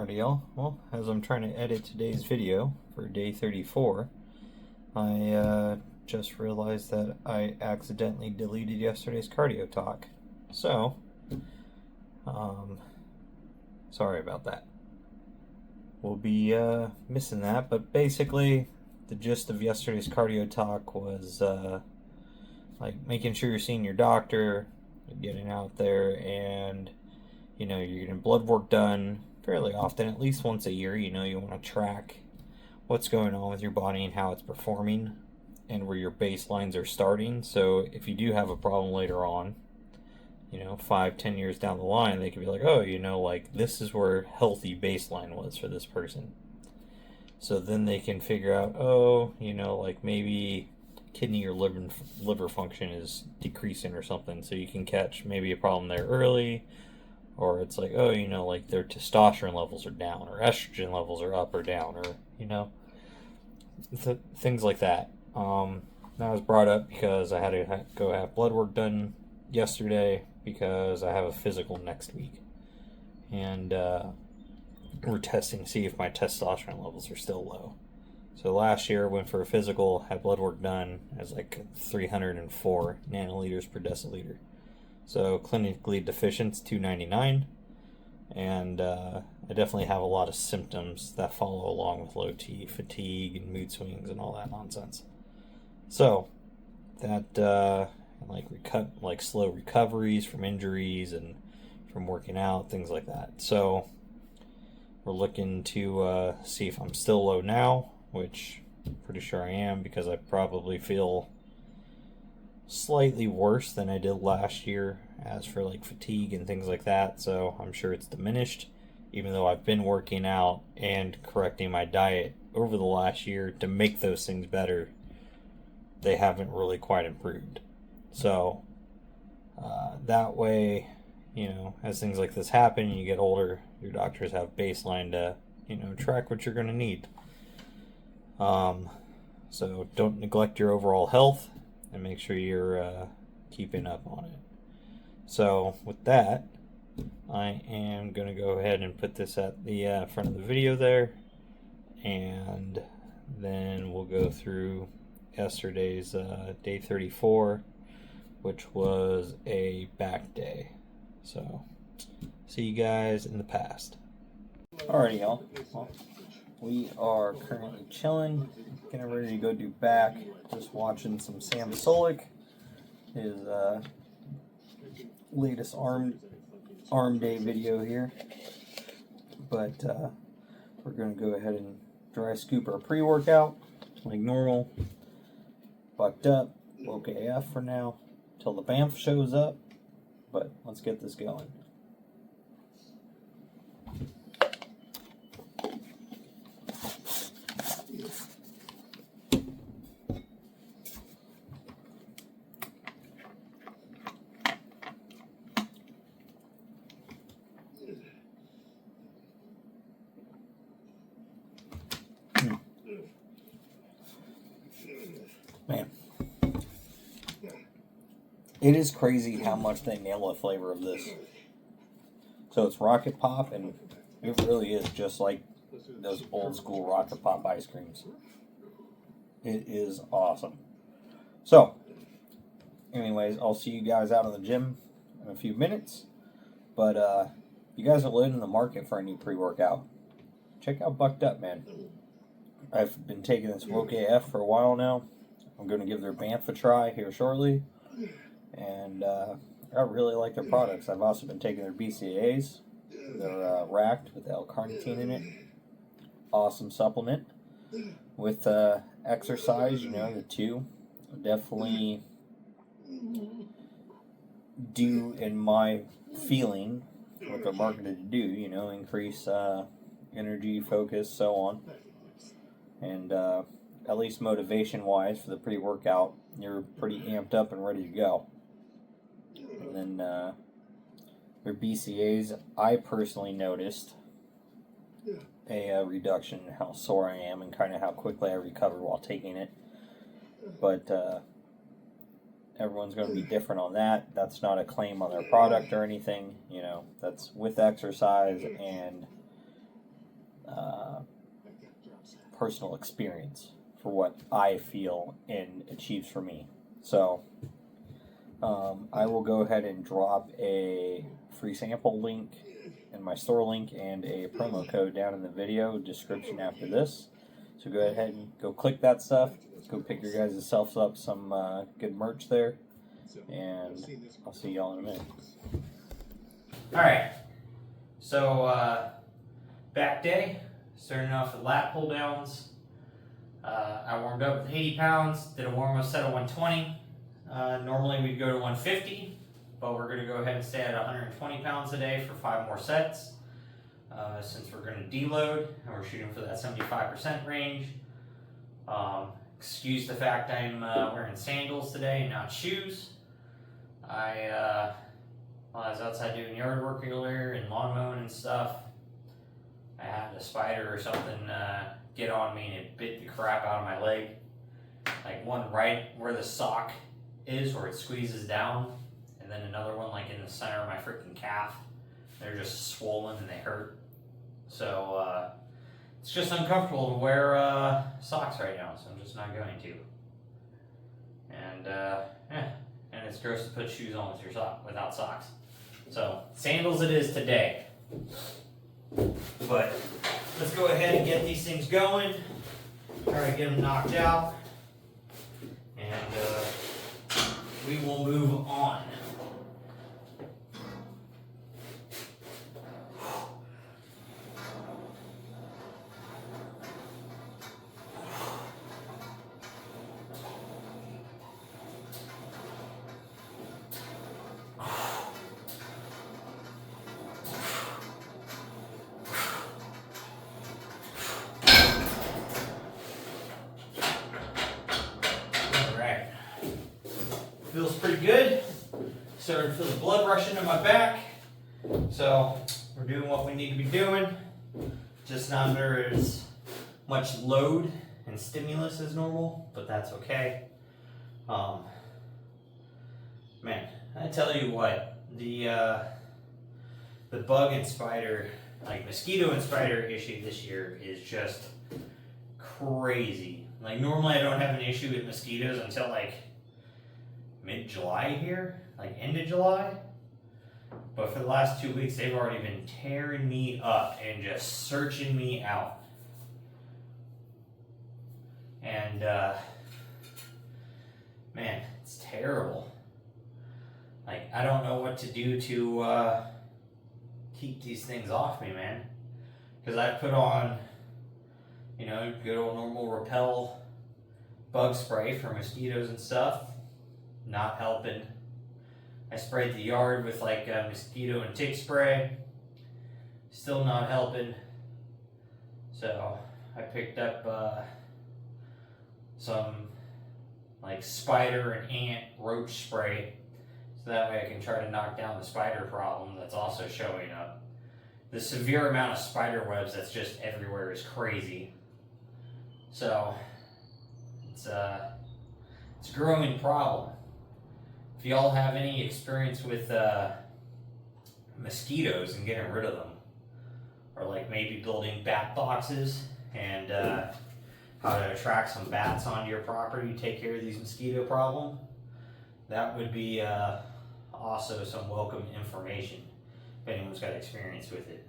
Alrighty, y'all. Well, as I'm trying to edit today's video for day 34, I just realized that I accidentally deleted yesterday's cardio talk. So, sorry about that. We'll be missing that, but basically, the gist of yesterday's cardio talk was like making sure you're seeing your doctor, getting out there, and you're getting blood work done fairly often, at least once a year. You want to track what's going on with your body and how it's performing and where your baselines are starting. So if you do have a problem later on, 5-10 years down the line, they could be like, oh, like this is where healthy baseline was for this person. So then they can figure out, oh, like maybe kidney or liver function is decreasing or something. So you can catch maybe a problem there early. Or it's like, oh, like their testosterone levels are down, or estrogen levels are up or down, or, things like that. That was brought up because I had to go have blood work done yesterday because I have a physical next week. And we're testing to see if my testosterone levels are still low. So last year, went for a physical, had blood work done, it was like 304 nanoliters per deciliter. So clinically deficient, 299, and I definitely have a lot of symptoms that follow along with low T, fatigue and mood swings and all that nonsense. So that like slow recoveries from injuries and from working out, things like that. So we're looking to see if I'm still low now, which I'm pretty sure I am because I probably feel slightly worse than I did last year as for like fatigue and things like that, so I'm sure it's diminished, even though I've been working out and correcting my diet over the last year to make those things better. They haven't really quite improved. So that way, as things like this happen and you get older, your doctors have baseline to track what you're going to need. So don't neglect your overall health and make sure you're keeping up on it. So with that, I am going to go ahead and put this at the front of the video there, and then we'll go through yesterday's day 34, which was a back day. So see you guys in the past. Alrighty, y'all. Well, we are currently chilling, getting ready to go do back. Just watching some Sam Solik, his latest arm day video here. But we're going to go ahead and dry scoop our pre-workout like normal. Bucked up, woke AF for now, till the BAMF shows up. But let's get this going. Man, it is crazy how much they nail the flavor of this. So it's Rocket Pop, and it really is just like those old school Rocket Pop ice creams. It is awesome. So, anyways, I'll see you guys out in the gym in a few minutes. But you guys are late in the market for a new pre-workout. Check out Bucked Up, man. I've been taking this Woke AF for a while now. I'm going to give their BAMF a try here shortly. And I really like their products. I've also been taking their BCAAs. They're racked with L-carnitine in it. Awesome supplement. With exercise, the two definitely do, in my feeling, what they're marketed to do. Increase energy, focus, so on. And at least motivation-wise for the pre-workout, you're pretty amped up and ready to go. And then their BCAAs, I personally noticed a reduction in how sore I am and kind of how quickly I recover while taking it. But everyone's going to be different on that. That's not a claim on their product or anything. That's with exercise and personal experience for what I feel and achieves for me. So I will go ahead and drop a free sample link and my store link and a promo code down in the video description after this. So go ahead and go click that stuff. Go pick your guys' selves up some good merch there. And I'll see y'all in a minute. Alright, so back day, starting off with lat pull downs. I warmed up with 80 pounds, did a warm up set of 120. Normally we'd go to 150, but we're going to go ahead and stay at 120 pounds a day for 5 more sets. Since we're going to deload and we're shooting for that 75% range. Excuse the fact I'm wearing sandals today and not shoes. I was outside doing yard work earlier and lawn mowing and stuff. I had a spider or something get on me and it bit the crap out of my leg. Like one right where the sock is, where it squeezes down, and then another one like in the center of my freaking calf. They're just swollen and they hurt. So it's just uncomfortable to wear socks right now, so I'm just not going to. And and it's gross to put shoes on with your without socks. So sandals it is today. But let's go ahead and get these things going. Try to get them knocked out, and we will move on. Feels pretty good. Starting to feel the blood rush into my back. So we're doing what we need to be doing. Just not under as much load and stimulus as normal, but that's okay. Man, I tell you what, the bug and spider, like mosquito and spider issue this year is just crazy. Like normally I don't have an issue with mosquitoes until like mid-July here, like end of July. But for the last 2 weeks, they've already been tearing me up and just searching me out. And, man, it's terrible. Like, I don't know what to do to keep these things off me, man. Because I put on, you know, good old normal repel bug spray for mosquitoes and stuff. Not helping. I sprayed the yard with like mosquito and tick spray. Still not helping. So I picked up some like spider and ant roach spray. So that way I can try to knock down the spider problem that's also showing up. The severe amount of spider webs that's just everywhere is crazy. So it's a growing problem. If y'all have any experience with mosquitoes and getting rid of them, or like maybe building bat boxes and how to attract some bats onto your property, take care of these mosquito problem, that would be also some welcome information if anyone's got experience with it.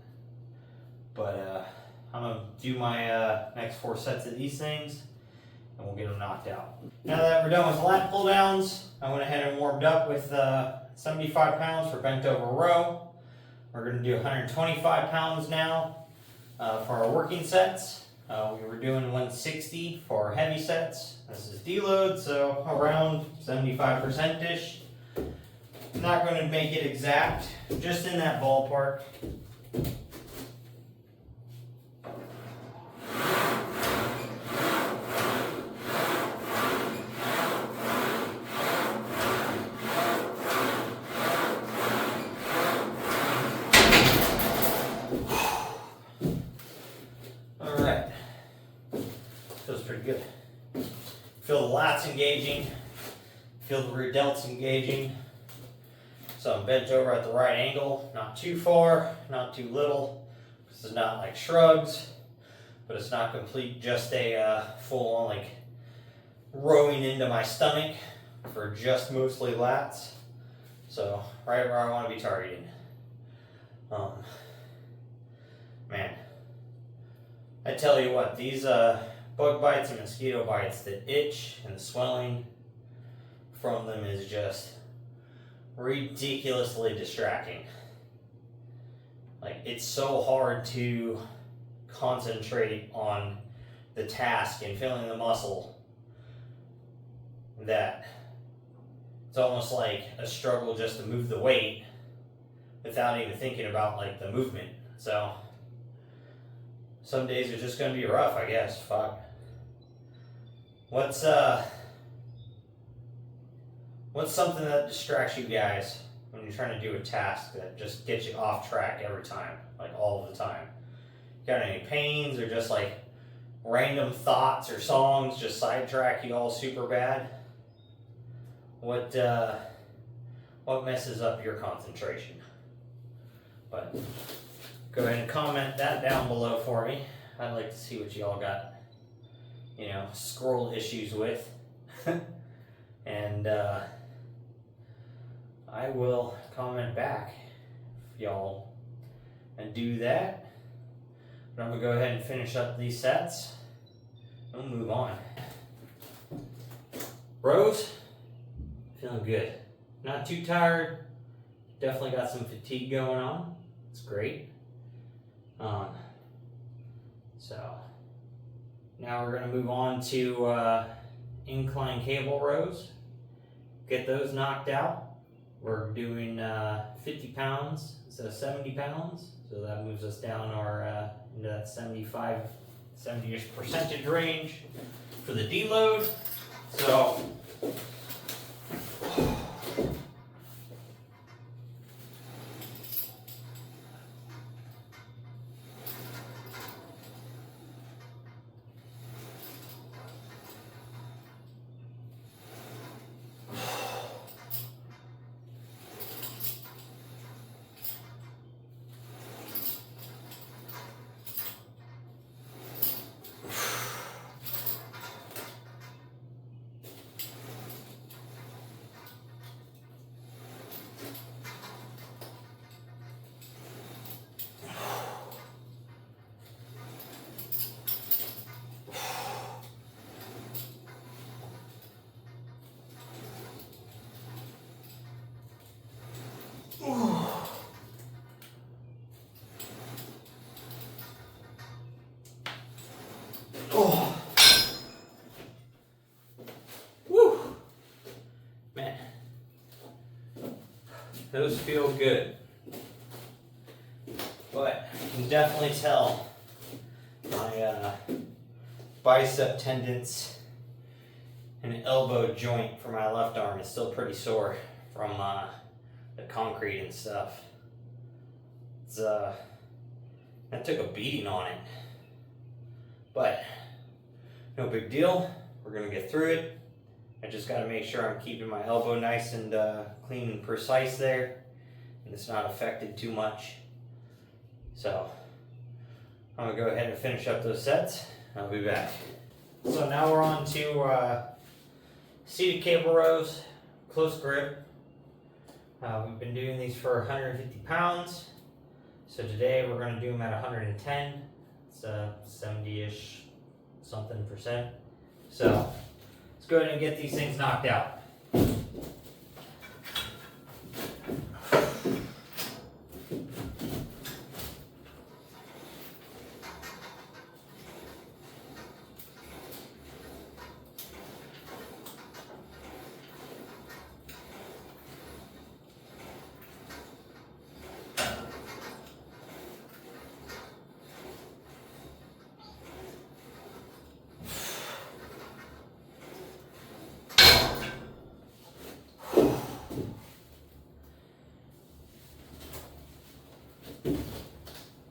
But I'm going to do my next 4 sets of these things, and we'll get them knocked out. Now that we're done with lat pull downs, I went ahead and warmed up with 75 pounds for bent over row. We're going to do 125 pounds now for our working sets. We were doing 160 for our heavy sets. This is deload, so around 75%-ish. Not going to make it exact, just in that ballpark. Feels pretty good. Feel the lats engaging, feel the rear delts engaging. So I'm bent over at the right angle, not too far, not too little. This is not like shrugs. but it's not complete, just a full on like rowing into my stomach for just mostly lats. So right where I want to be targeting. Man, I tell you what, these bug bites and mosquito bites, the itch and the swelling from them is just ridiculously distracting. Like, it's so hard to concentrate on the task and feeling the muscle that it's almost like a struggle just to move the weight without even thinking about like the movement. So some days are just gonna be rough, I guess. Fuck. What's something that distracts you guys when you're trying to do a task that just gets you off track every time, like all the time? Got any pains or just like random thoughts or songs just sidetrack you all super bad? What messes up your concentration? But go ahead and comment that down below for me. I'd like to see what y'all got, scroll issues with. And I will comment back if y'all and do that. But I'm gonna go ahead and finish up these sets. We'll move on. Rows, feeling good. Not too tired. Definitely got some fatigue going on. It's great. So now we're gonna move on to incline cable rows. Get those knocked out. We're doing 50 pounds instead of 70 pounds. So that moves us down our into that 70-ish percentage range for the deload. So those feel good, but I can definitely tell my bicep tendons and elbow joint for my left arm is still pretty sore from the concrete and stuff. It's that took a beating on it, but no big deal. We're gonna get through it. I just got to make sure I'm keeping my elbow nice and clean and precise there, and it's not affected too much. So I'm going to go ahead and finish up those sets. I'll be back. So now we're on to seated cable rows, close grip. We've been doing these for 150 pounds. So today we're going to do them at 110. It's 70-ish something percent. So let's go ahead and get these things knocked out.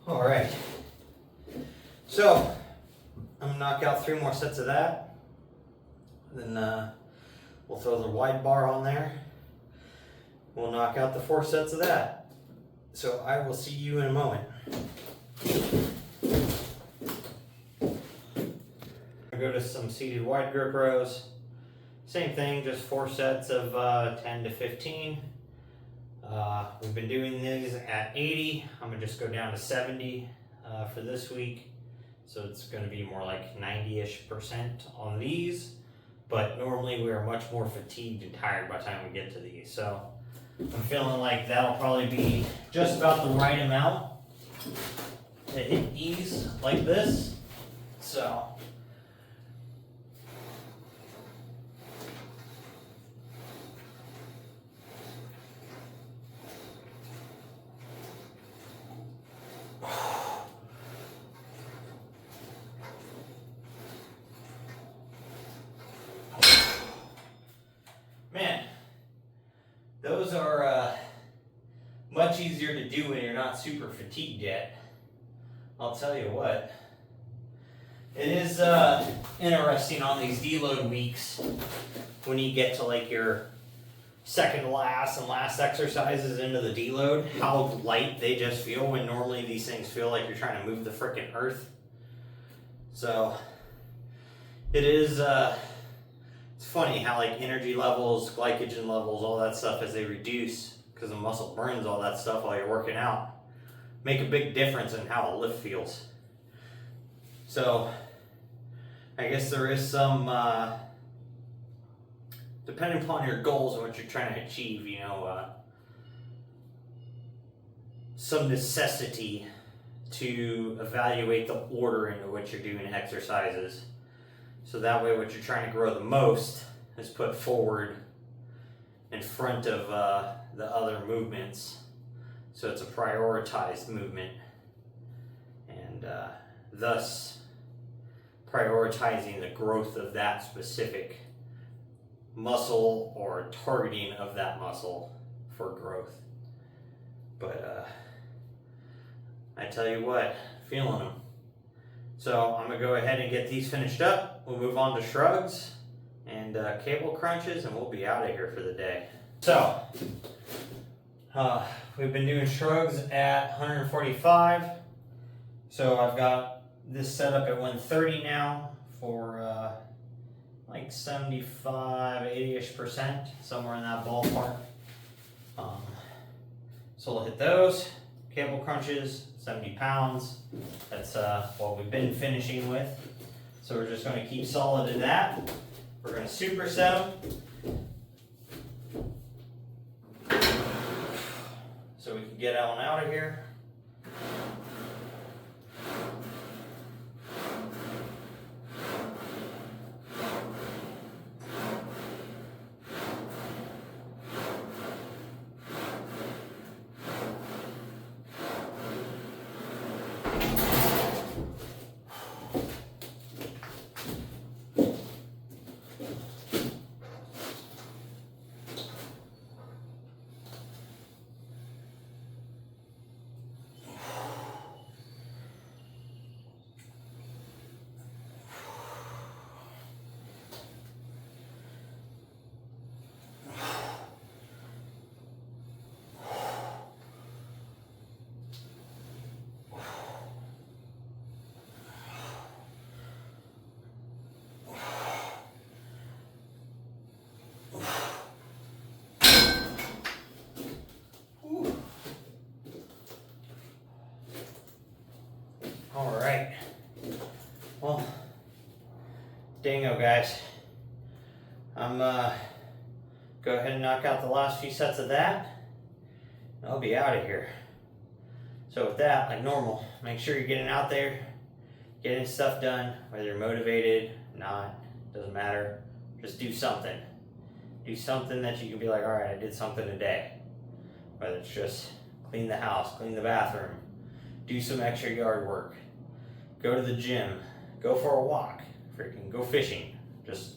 All right, so I'm gonna knock out 3 more sets of that. Then we'll throw the wide bar on there. We'll knock out the 4 sets of that. So I will see you in a moment. go to some seated wide grip rows. Same thing, just 4 sets of 10 to 15. We've been doing these at 80. I'm gonna just go down to 70 for this week. So it's gonna be more like 90-ish% on these. But normally we are much more fatigued and tired by the time we get to these. So I'm feeling like that'll probably be just about the right amount to hit these like this. So man, those are much easier to do when you're not super fatigued yet. I'll tell you what. It is interesting on these deload weeks when you get to like your second to last and last exercises into the deload, how light they just feel when normally these things feel like you're trying to move the frickin' earth. So it is it's funny how like energy levels, glycogen levels, all that stuff as they reduce because the muscle burns all that stuff while you're working out, make a big difference in how a lift feels. So I guess there is some, depending upon your goals and what you're trying to achieve, you know, some necessity to evaluate the order into which you're doing exercises. So that way what you're trying to grow the most is put forward in front of the other movements. So it's a prioritized movement, and thus prioritizing the growth of that specific muscle or targeting of that muscle for growth. But I tell you what, feeling them. So I'm gonna go ahead and get these finished up. We'll move on to shrugs and cable crunches, and we'll be out of here for the day. So we've been doing shrugs at 145. So I've got this set up at 130 now for like 75, 80-ish%, somewhere in that ballpark. So we'll hit those. Cable crunches, 70 pounds. That's what we've been finishing with. So we're just going to keep solid in that. We're going to superset them, so we can get on out of here. Alright, well, dingo guys, I'm go ahead and knock out the last few sets of that, and I'll be out of here. So with that, like normal, make sure you're getting out there, getting stuff done, whether you're motivated, not, doesn't matter, just do something. Do something that you can be like, alright, I did something today. Whether it's just clean the house, clean the bathroom, do some extra yard work, go to the gym, go for a walk, freaking go fishing. Just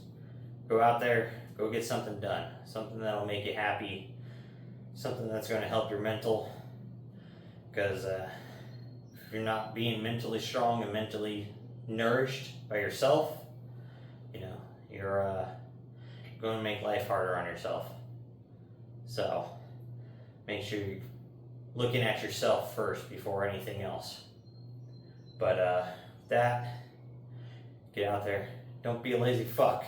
go out there, go get something done. Something that'll make you happy, something that's going to help your mental. Because if you're not being mentally strong and mentally nourished by yourself, you know, you're going to make life harder on yourself. So make sure you're looking at yourself first before anything else. But that, get out there, Don't be a lazy fuck.